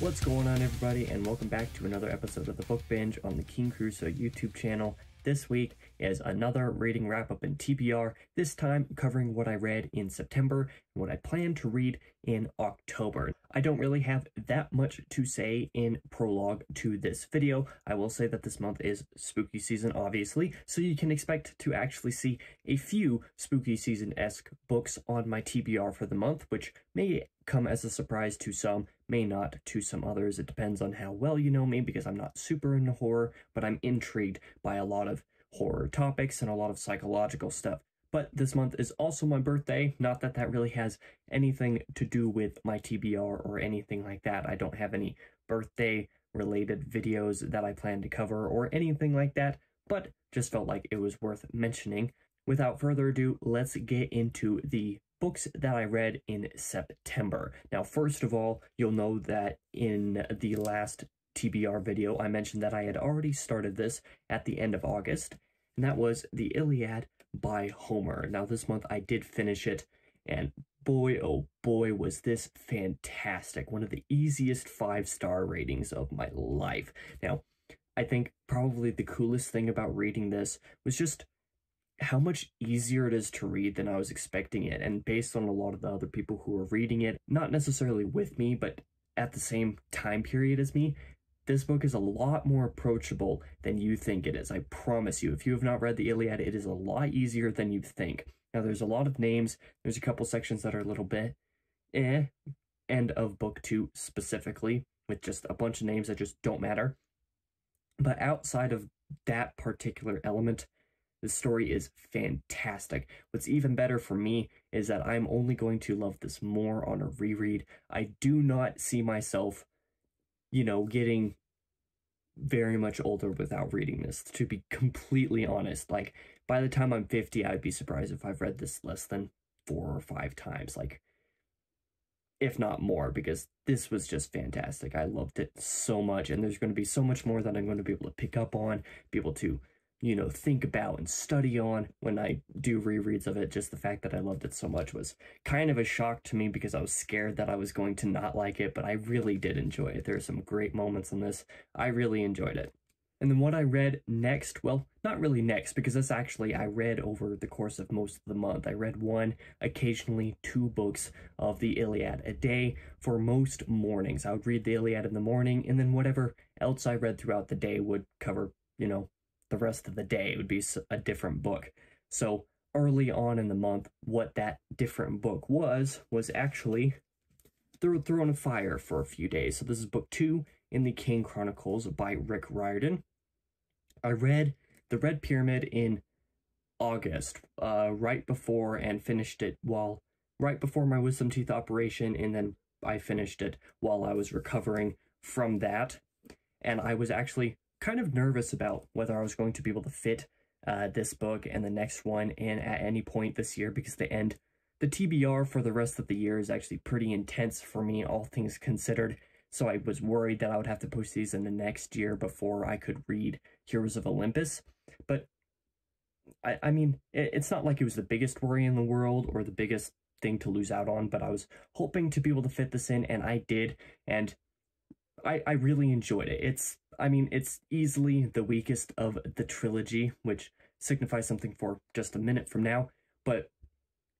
What's going on, everybody, and welcome back to another episode of the Book Binge on the King Crusoe YouTube channel. This week is another reading wrap-up in TBR, this time covering what I read in September and what I plan to read in October. I don't really have that much to say in prologue to this video. I will say that this month is spooky season, obviously, so you can expect to actually see a few spooky season-esque books on my TBR for the month, which may come as a surprise to some, may not to some others. It depends on how well you know me, because I'm not super into horror, but I'm intrigued by a lot of horror topics and a lot of psychological stuff. But this month is also my birthday. Not that that really has anything to do with my TBR or anything like that. I don't have any birthday related videos that I plan to cover or anything like that, but just felt like it was worth mentioning. Without further ado, let's get into the books that I read in September. Now, first of all, you'll know that in the last TBR video, I mentioned that I had already started this at the end of August, and that was The Iliad by Homer. Now, this month I did finish it, and boy, oh boy, was this fantastic. One of the easiest 5-star ratings of my life. Now, I think probably the coolest thing about reading this was just how much easier it is to read than I was expecting it, and based on a lot of the other people who were reading it, not necessarily with me, but at the same time period as me, this book is a lot more approachable than you think it is. I promise you, if you have not read the Iliad, it is a lot easier than you think. Now, there's a lot of names, there's a couple sections that are a little bit end of book 2 specifically, with just a bunch of names that just don't matter. But outside of that particular element, the story is fantastic. What's even better for me is that I'm only going to love this more on a reread. I do not see myself, getting very much older without reading this, to be completely honest. Like, by the time I'm 50, I'd be surprised if I've read this less than 4 or 5 times, like, if not more, because this was just fantastic. I loved it so much, and there's going to be so much more that I'm going to be able to pick up on, be able to think about and study on when I do rereads of it. Just the fact that I loved it so much was kind of a shock to me, because I was scared that I was going to not like it, but I really did enjoy it. There are some great moments in this. I really enjoyed it. And then what I read next, well, not really next, because this actually I read over the course of most of the month. I read 1, occasionally 2 books of the Iliad a day for most mornings. I would read the Iliad in the morning, and then whatever else I read throughout the day would cover, the rest of the day. It would be a different book. So early on in the month, what that different book was actually Throne of Fire for a few days. So this is book 2 in the Kane Chronicles by Rick Riordan. I read The Red Pyramid in August, right before, and finished it right before my wisdom teeth operation, and then I finished it while I was recovering from that. And I was actually kind of nervous about whether I was going to be able to fit this book and the next one in at any point this year, because the TBR for the rest of the year is actually pretty intense for me, all things considered. So I was worried that I would have to push these into next year before I could read Heroes of Olympus. But I mean, it's not like it was the biggest worry in the world or the biggest thing to lose out on, but I was hoping to be able to fit this in, and I did, and I really enjoyed it. It's easily the weakest of the trilogy, which signifies something for just a minute from now, but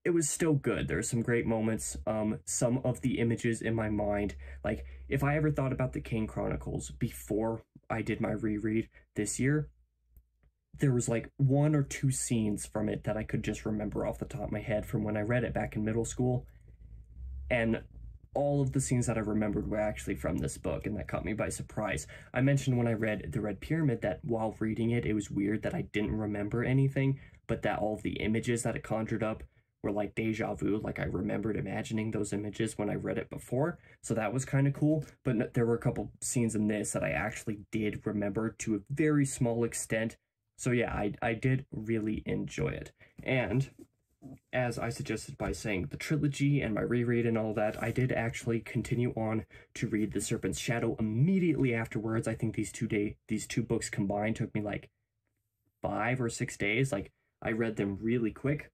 it was still good. There are some great moments. Some of the images in my mind, like, if I ever thought about the Kane Chronicles before I did my reread this year, there was like 1 or 2 scenes from it that I could just remember off the top of my head from when I read it back in middle school, and all of the scenes that I remembered were actually from this book, and that caught me by surprise. I mentioned when I read The Red Pyramid that while reading it, it was weird that I didn't remember anything, but that all of the images that it conjured up were like deja vu, like I remembered imagining those images when I read it before, so that was kind of cool. But there were a couple scenes in this that I actually did remember to a very small extent, so yeah, I did really enjoy it. And as I suggested by saying the trilogy and my reread and all that, I did actually continue on to read The Serpent's Shadow immediately afterwards. I think these two books combined took me like 5 or 6 days. Like, I read them really quick.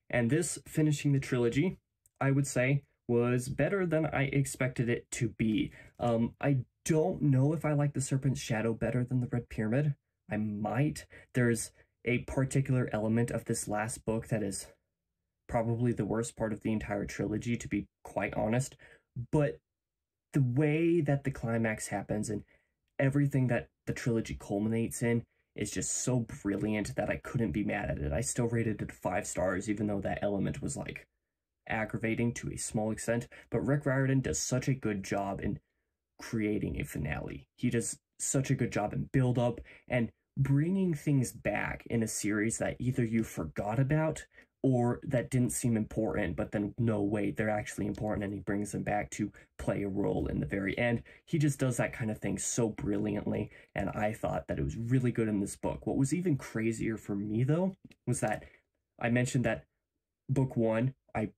And this, finishing the trilogy, I would say, was better than I expected it to be. I don't know if I like The Serpent's Shadow better than The Red Pyramid. I might. There's a particular element of this last book that is probably the worst part of the entire trilogy, to be quite honest. But the way that the climax happens and everything that the trilogy culminates in is just so brilliant that I couldn't be mad at it. I still rated it 5 stars, even though that element was like aggravating to a small extent. But Rick Riordan does such a good job in creating a finale. He does such a good job in build up and bringing things back in a series that either you forgot about or that didn't seem important, but then no, wait, they're actually important, and he brings them back to play a role in the very end. He just does that kind of thing so brilliantly, and I thought that it was really good in this book. What was even crazier for me, though, was that I mentioned that book 1 I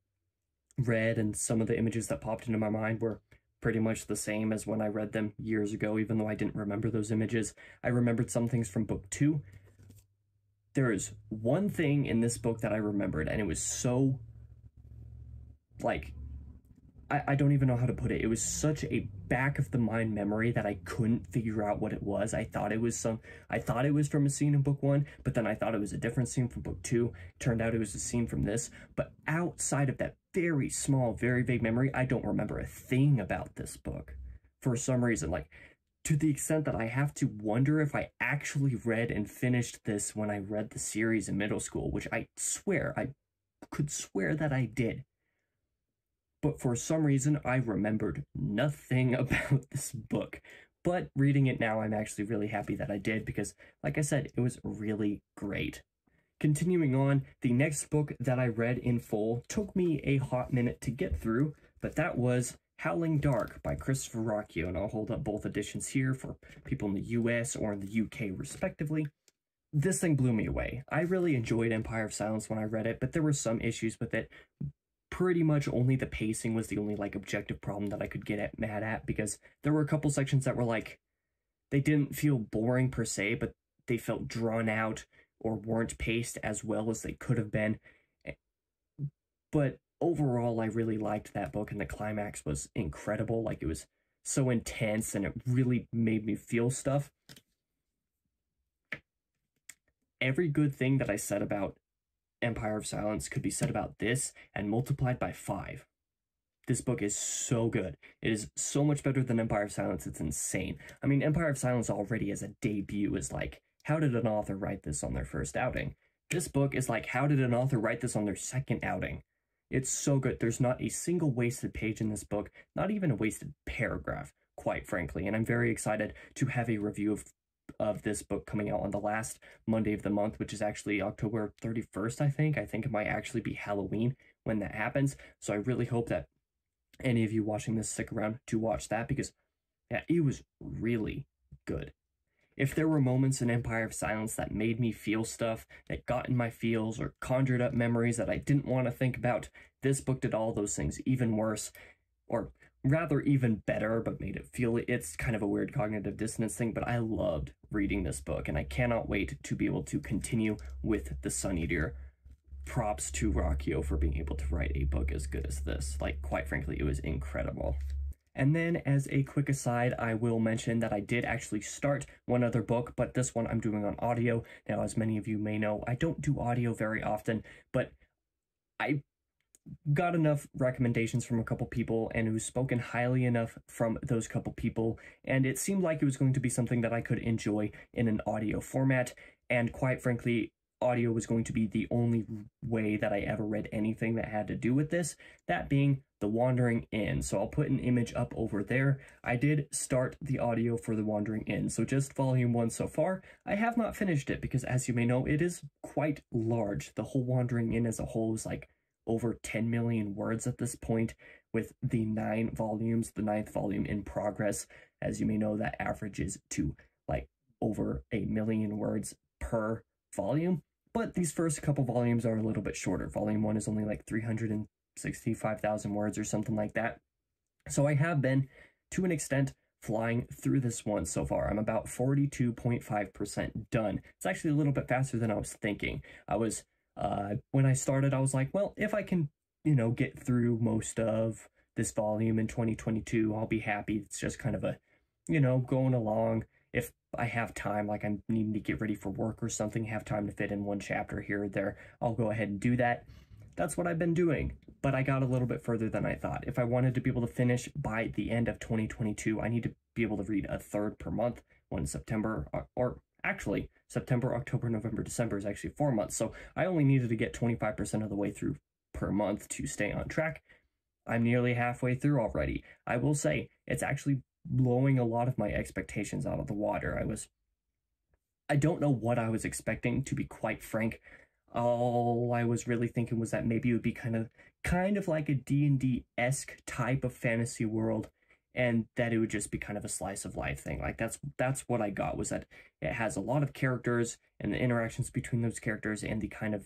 read, and some of the images that popped into my mind were pretty much the same as when I read them years ago, even though I didn't remember those images. I remembered some things from book 2. There is one thing in this book that I remembered, and it was so, like, I don't even know how to put it. It was such a back of the mind memory that I couldn't figure out what it was. I thought it was from a scene in book 1, but then I thought it was a different scene from book 2. Turned out it was a scene from this. But outside of that very small, very vague memory, I don't remember a thing about this book for some reason. Like, to the extent that I have to wonder if I actually read and finished this when I read the series in middle school, which I could swear that I did. But for some reason, I remembered nothing about this book. But reading it now, I'm actually really happy that I did because, like I said, it was really great. Continuing on, the next book that I read in full took me a hot minute to get through, but that was Howling Dark by Christopher Ruocchio, and I'll hold up both editions here for people in the US or in the UK respectively. This thing blew me away. I really enjoyed Empire of Silence when I read it, but there were some issues with it. Pretty much only the pacing was the only like objective problem that I could get mad at, because there were a couple sections that were like, they didn't feel boring per se, but they felt drawn out or weren't paced as well as they could have been. But overall, I really liked that book, and the climax was incredible. Like, it was so intense, and it really made me feel stuff. Every good thing that I said about Empire of Silence could be said about this, and multiplied by 5. This book is so good. It is so much better than Empire of Silence. It's insane. I mean, Empire of Silence already as a debut is like, how did an author write this on their first outing? This book is like, how did an author write this on their second outing? It's so good. There's not a single wasted page in this book, not even a wasted paragraph, quite frankly. And I'm very excited to have a review of this book coming out on the last Monday of the month, which is actually October 31st, I think. I think it might actually be Halloween when that happens. So I really hope that any of you watching this stick around to watch that, because yeah, it was really good. If there were moments in Empire of Silence that made me feel stuff, that got in my feels, or conjured up memories that I didn't want to think about, this book did all those things even worse, or rather even better, but made it feel, it's kind of a weird cognitive dissonance thing, but I loved reading this book, and I cannot wait to be able to continue with The Sun Eater. Props to Ruocchio for being able to write a book as good as this. Like, quite frankly, it was incredible. And then, as a quick aside, I will mention that I did actually start one other book, but this one I'm doing on audio. Now, as many of you may know, I don't do audio very often, but I got enough recommendations from a couple people and who's spoken highly enough from those couple people, and it seemed like it was going to be something that I could enjoy in an audio format, and quite frankly, audio was going to be the only way that I ever read anything that had to do with this, that being The Wandering Inn. So I'll put an image up over there. I did start the audio for The Wandering Inn, so just volume 1 so far. I have not finished it because, as you may know, it is quite large. The whole Wandering Inn as a whole is like over 10 million words at this point, with the 9 volumes, the 9th volume in progress. As you may know, that averages to like over 1 million words per volume. But these first couple volumes are a little bit shorter. Volume 1 is only like 365,000 words or something like that. So I have been, to an extent, flying through this one so far. I'm about 42.5% done. It's actually a little bit faster than I was thinking. When I started, I was like, well, if I can, get through most of this volume in 2022. I'll be happy. It's just kind of a, going along. If I have time, like I'm needing to get ready for work or something, have time to fit in one chapter here or there, I'll go ahead and do that. That's what I've been doing, but I got a little bit further than I thought. If I wanted to be able to finish by the end of 2022, I need to be able to read a third per month, one in September, or actually, September, October, November, December is actually 4 months, so I only needed to get 25% of the way through per month to stay on track. I'm nearly halfway through already. I will say, it's actually blowing a lot of my expectations out of the water. I don't know what I was expecting, to be quite frank. All I was really thinking was that maybe it would be kind of like a D&D-esque type of fantasy world, and that it would just be kind of a slice of life thing. Like that's what I got, was that it has a lot of characters and the interactions between those characters and the kind of,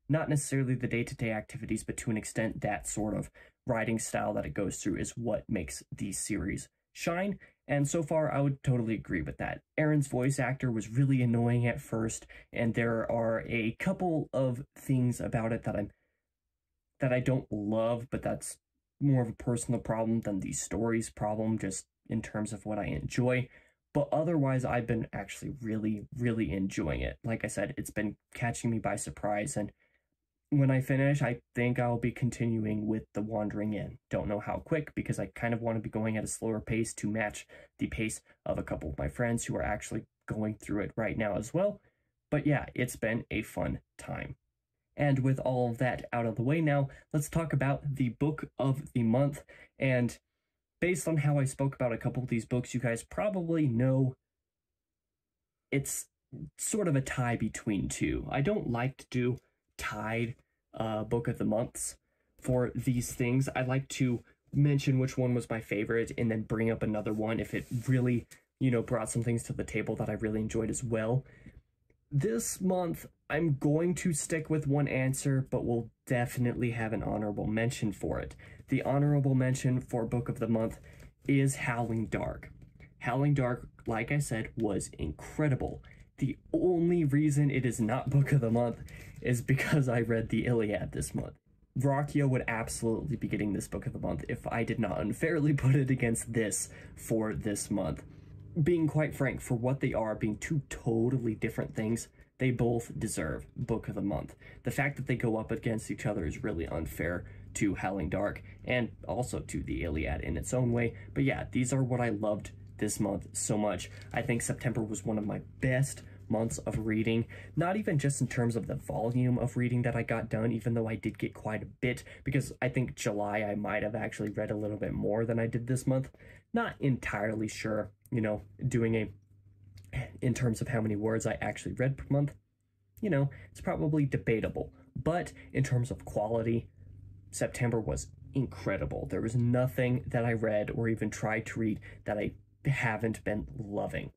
not necessarily the day-to-day activities, but to an extent that sort of writing style that it goes through is what makes the series shine. And so far, I would totally agree with that. Aaron's voice actor was really annoying at first, and there are a couple of things about it that I don't love, but that's more of a personal problem than the story's problem, just in terms of what I enjoy. But otherwise, I've been actually really, really enjoying it. Like I said, it's been catching me by surprise, and when I finish, I think I'll be continuing with The Wandering Inn. Don't know how quick, because I kind of want to be going at a slower pace to match the pace of a couple of my friends who are actually going through it right now as well. But yeah, it's been a fun time. And with all of that out of the way now, let's talk about the book of the month. And based on how I spoke about a couple of these books, you guys probably know it's sort of a tie between two. I don't like to do tied book of the months for these things. I like to mention which one was my favorite and then bring up another one if it really, brought some things to the table that I really enjoyed as well. This month, I'm going to stick with one answer, but will definitely have an honorable mention for it. The honorable mention for book of the month is Howling Dark. Howling Dark, like I said, was incredible. The only reason it is not book of the month is because I read the Iliad this month. Wrachia would absolutely be getting this book of the month if I did not unfairly put it against this for this month. Being quite frank, for what they are, being two totally different things, they both deserve book of the month. The fact that they go up against each other is really unfair to Howling Dark and also to the Iliad in its own way. But yeah, these are what I loved this month so much. I think September was one of my best months of reading, not even just in terms of the volume of reading that I got done, even though I did get quite a bit, because I think July I might have actually read a little bit more than I did this month. Not entirely sure, doing in terms of how many words I actually read per month, it's probably debatable. But in terms of quality, September was incredible. There was nothing that I read or even tried to read that I haven't been loving.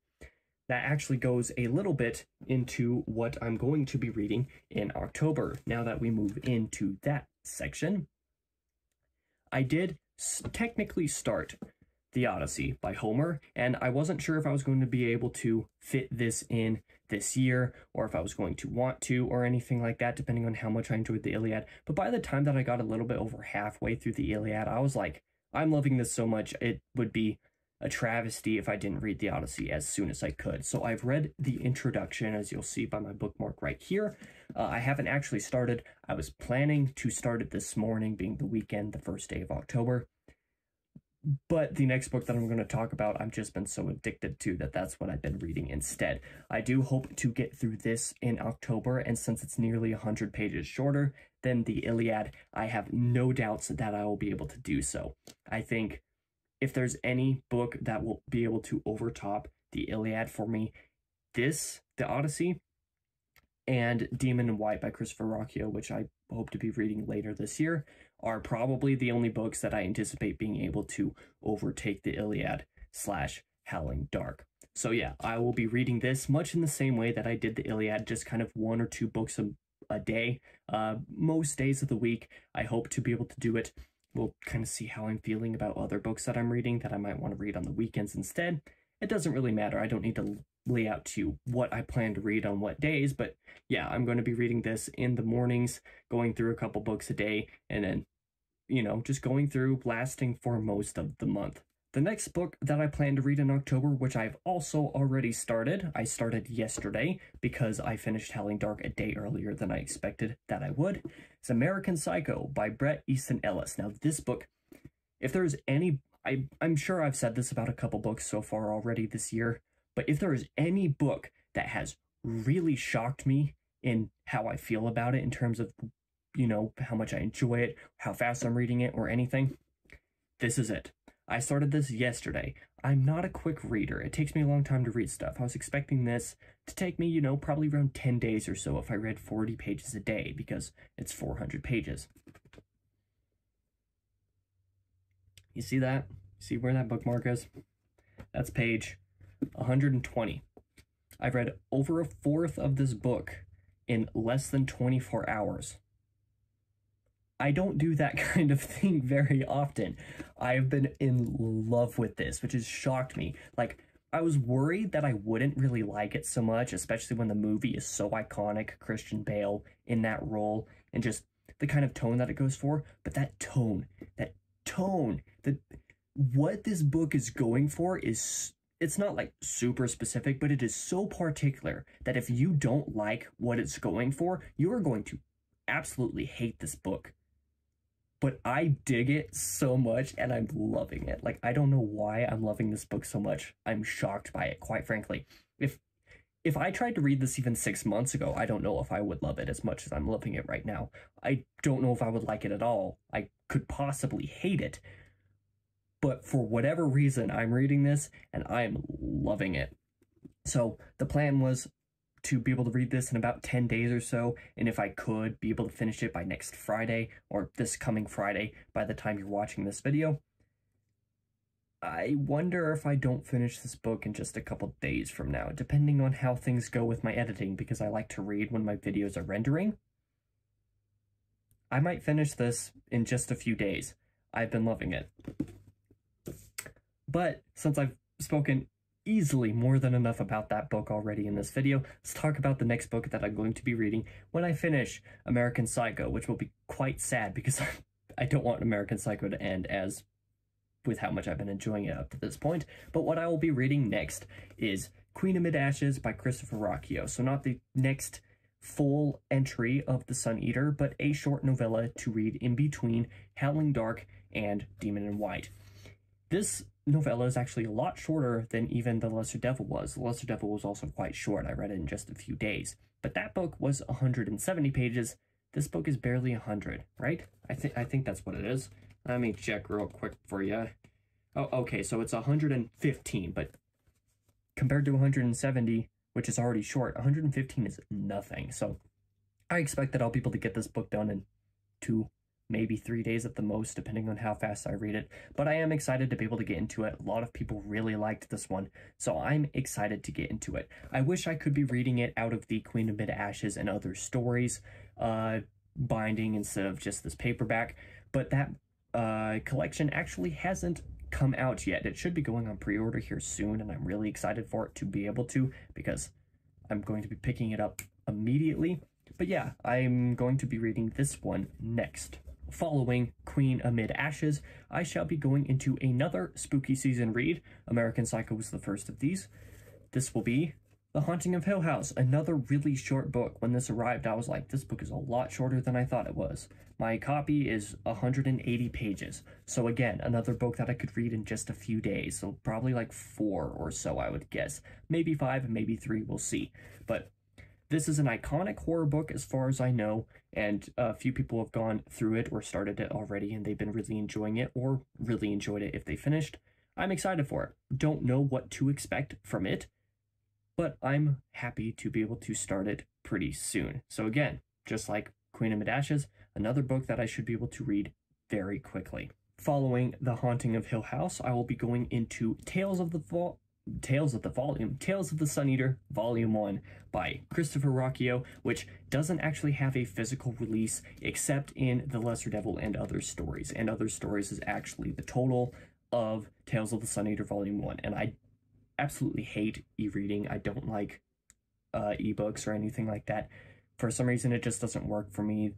That actually goes a little bit into what I'm going to be reading in October. Now that we move into that section, I did technically start The Odyssey by Homer, and I wasn't sure if I was going to be able to fit this in this year, or if I was going to want to, or anything like that, depending on how much I enjoyed the Iliad. But by the time that I got a little bit over halfway through the Iliad, I was like, I'm loving this so much, it would be a travesty if I didn't read The Odyssey as soon as I could. So I've read the introduction, as you'll see by my bookmark right here. I haven't actually started. I was planning to start it this morning, being the weekend, the first day of October. But the next book that I'm going to talk about, I've just been so addicted to that's what I've been reading instead. I do hope to get through this in October, and since it's nearly 100 pages shorter than the Iliad, I have no doubts that I will be able to do so. I think if there's any book that will be able to overtop the Iliad for me, The Odyssey, and Demon in White by Christopher Wrachia, which I hope to be reading later this year, are probably the only books that I anticipate being able to overtake the Iliad / Howling Dark. So yeah, I will be reading this much in the same way that I did the Iliad, just kind of 1 or 2 books a day. Most days of the week, I hope to be able to do it. We'll kind of see how I'm feeling about other books that I'm reading that I might want to read on the weekends instead. It doesn't really matter. I don't need to lay out to you what I plan to read on what days, but yeah, I'm going to be reading this in the mornings, going through a couple books a day, and then just going through, lasting for most of the month. The next book that I plan to read in October, which I've also already started, I started yesterday because I finished Howling Dark a day earlier than I expected that I would, is American Psycho by Bret Easton Ellis. Now, this book, if there's any, I'm sure I've said this about a couple books so far already this year, but if there is any book that has really shocked me in how I feel about it in terms of, how much I enjoy it, how fast I'm reading it, or anything, this is it. I started this yesterday. I'm not a quick reader. It takes me a long time to read stuff. I was expecting this to take me, probably around 10 days or so if I read 40 pages a day, because it's 400 pages. You see that? See where that bookmark is? That's page 120. I've read over a fourth of this book in less than 24 hours. I don't do that kind of thing very often. I've been in love with this, which has shocked me. Like, I was worried that I wouldn't really like it so much, especially when the movie is so iconic, Christian Bale in that role, and just the kind of tone that it goes for. But that tone, what this book is going for is, it's not like super specific, but it is so particular that if you don't like what it's going for, you are going to absolutely hate this book. But I dig it so much, and I'm loving it. Like, I don't know why I'm loving this book so much. I'm shocked by it, quite frankly. If I tried to read this even 6 months ago, I don't know if I would love it as much as I'm loving it right now. I don't know if I would like it at all. I could possibly hate it. But for whatever reason, I'm reading this, and I'm loving it. So the plan was to be able to read this in about 10 days or so, and if I could, be able to finish it by next Friday, or this coming Friday, by the time you're watching this video. I wonder if I don't finish this book in just a couple days from now, depending on how things go with my editing, because I like to read when my videos are rendering. I might finish this in just a few days. I've been loving it. But since I've spoken easily more than enough about that book already in this video, let's talk about the next book that I'm going to be reading when I finish American Psycho, which will be quite sad because I don't want American Psycho to end as with how much I've been enjoying it up to this point. But what I will be reading next is Queen Amid Ashes by Christopher Ruocchio. So not the next full entry of The Sun Eater, but a short novella to read in between Howling Dark and Demon in White. This novella is actually a lot shorter than even The Lesser Devil was. The Lesser Devil was also quite short. I read it in just a few days. But that book was 170 pages. This book is barely 100, right? I think that's what it is. Let me check real quick for you. Oh, okay, so it's 115, but compared to 170, which is already short, 115 is nothing. So I expect that I'll be able to get this book done in 2, maybe 3 days at the most, depending on how fast I read it. But I am excited to be able to get into it. A lot of people really liked this one, so I'm excited to get into it. I wish I could be reading it out of the Queen Amid Ashes and Other Stories binding instead of just this paperback, but that collection actually hasn't come out yet. It should be going on pre-order here soon, and I'm really excited for it to be able to, because I'm going to be picking it up immediately. But yeah, I'm going to be reading this one next. Following Queen Amid Ashes, I shall be going into another spooky season read. American Psycho was the first of these. This will be The Haunting of Hill House, another really short book. When this arrived, I was like, this book is a lot shorter than I thought it was. My copy is 180 pages. So again, another book that I could read in just a few days. So probably like 4 or so, I would guess. Maybe 5, maybe 3, we'll see. But this is an iconic horror book as far as I know, and a few people have gone through it or started it already, and they've been really enjoying it, or really enjoyed it if they finished. I'm excited for it. Don't know what to expect from it, but I'm happy to be able to start it pretty soon. So again, just like Queen Amid Ashes, another book that I should be able to read very quickly. Following The Haunting of Hill House, I will be going into Tales of the Sun Eater, Volume 1 by Christopher Ruocchio, which doesn't actually have a physical release except in The Lesser Devil and Other Stories. And Other Stories is actually the total of Tales of the Sun Eater, Volume 1. And I absolutely hate e-reading. I don't like ebooks or anything like that. For some reason, it just doesn't work for me.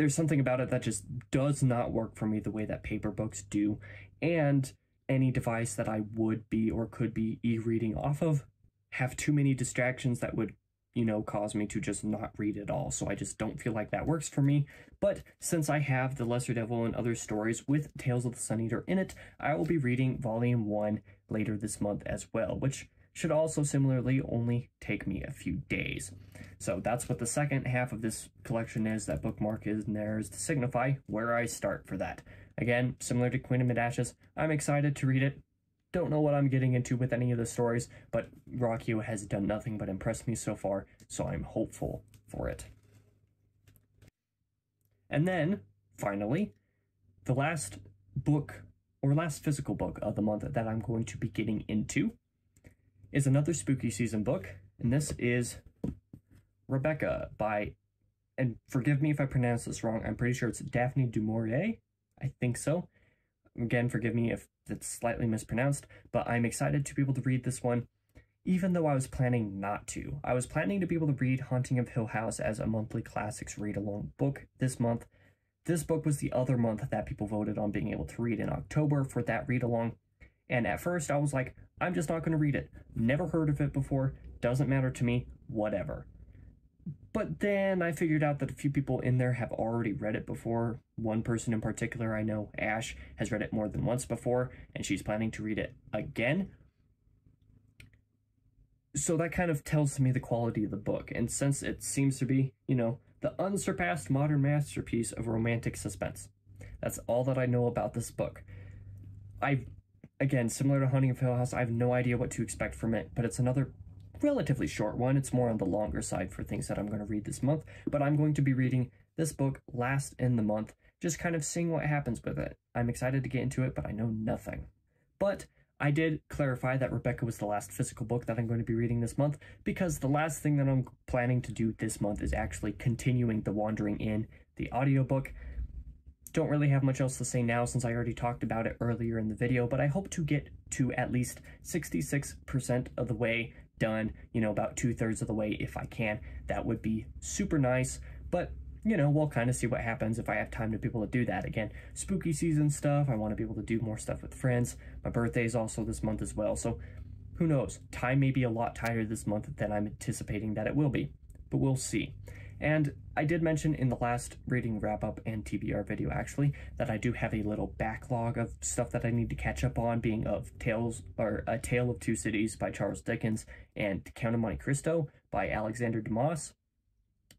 there's something about it that just does not work for me the way that paper books do, and any device that I would be or could be e-reading off of have too many distractions that would, you know, cause me to just not read at all. So I just don't feel like that works for me. But since I have The Lesser Devil and Other Stories with Tales of the Sun Eater in it, I will be reading Volume 1 later this month as well, which should also similarly only take me a few days. So that's what the second half of this collection is. That bookmark is in there is to signify where I start for that. Again, similar to Queen of Mid-Ashes, I'm excited to read it. Don't know what I'm getting into with any of the stories, but Rockio has done nothing but impress me so far, so I'm hopeful for it. And then, finally, the last book, or last physical book of the month that I'm going to be getting into is another spooky season book, and this is Rebecca by, and forgive me if I pronounce this wrong, I'm pretty sure it's Daphne du Maurier, I think so. Again, forgive me if it's slightly mispronounced, but I'm excited to be able to read this one, even though I was planning not to. I was planning to be able to read Haunting of Hill House as a monthly classics read-along book this month. This book was the other month that people voted on being able to read in October for that read-along, and at first I was like, I'm just not going to read it. Never heard of it before, doesn't matter to me, whatever. But then I figured out that a few people in there have already read it before. One person in particular I know, Ash, has read it more than once before, and she's planning to read it again. So that kind of tells me the quality of the book, and since it seems to be, you know, the unsurpassed modern masterpiece of romantic suspense, that's all that I know about this book. Again, similar to Haunting of Hill House, I have no idea what to expect from it, but it's another relatively short one. It's more on the longer side for things that I'm going to read this month, but I'm going to be reading this book last in the month, just kind of seeing what happens with it. I'm excited to get into it, but I know nothing. But I did clarify that Rebecca was the last physical book that I'm going to be reading this month, because the last thing that I'm planning to do this month is actually continuing The Wandering Inn, the audiobook. Don't really have much else to say now since I already talked about it earlier in the video, but I hope to get to at least 66% of the way done, you know, about 2/3 of the way if I can. That would be super nice, but you know, we'll kind of see what happens if I have time to be able to do that. Again, spooky season stuff, I want to be able to do more stuff with friends. My birthday is also this month as well, so who knows? Time may be a lot tighter this month than I'm anticipating that it will be, but we'll see. And I did mention in the last reading wrap-up and TBR video, actually, that I do have a little backlog of stuff that I need to catch up on, being of A Tale of Two Cities by Charles Dickens and Count of Monte Cristo by Alexander Dumas,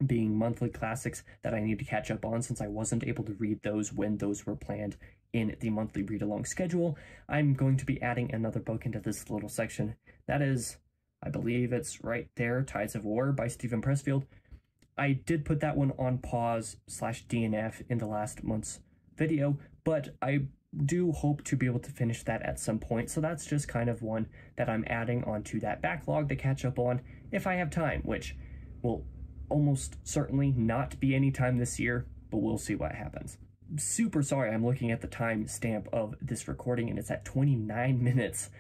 being monthly classics that I need to catch up on since I wasn't able to read those when those were planned in the monthly read-along schedule. I'm going to be adding another book into this little section. That is, I believe it's right there, Tides of War by Steven Pressfield. I did put that one on pause/DNF in the last month's video, but I do hope to be able to finish that at some point, so that's just kind of one that I'm adding onto that backlog to catch up on if I have time, which will almost certainly not be any time this year, but we'll see what happens. Super sorry, I'm looking at the time stamp of this recording and it's at 29 minutes.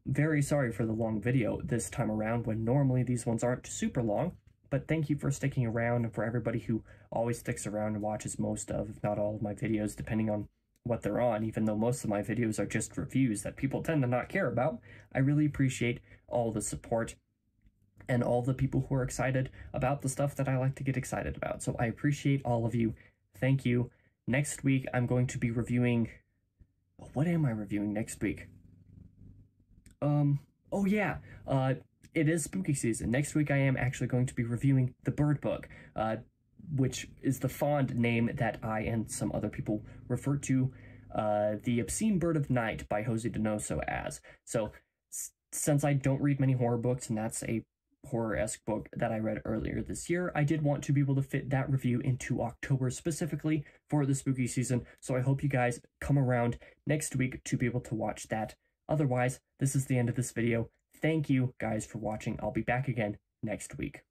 Very sorry for the long video this time around when normally these ones aren't super long. But thank you for sticking around, and for everybody who always sticks around and watches most of, if not all of my videos, depending on what they're on, even though most of my videos are just reviews that people tend to not care about. I really appreciate all the support and all the people who are excited about the stuff that I like to get excited about. So I appreciate all of you. Thank you. Next week, I'm going to be reviewing... What am I reviewing next week? Oh yeah, it is spooky season. Next week I am actually going to be reviewing The Bird Book, which is the fond name that I and some other people refer to The Obscene Bird of Night by Jose Donoso as. So, since I don't read many horror books, and that's a horror-esque book that I read earlier this year, I did want to be able to fit that review into October specifically for the spooky season, so I hope you guys come around next week to be able to watch that. Otherwise, this is the end of this video. Thank you guys for watching. I'll be back again next week.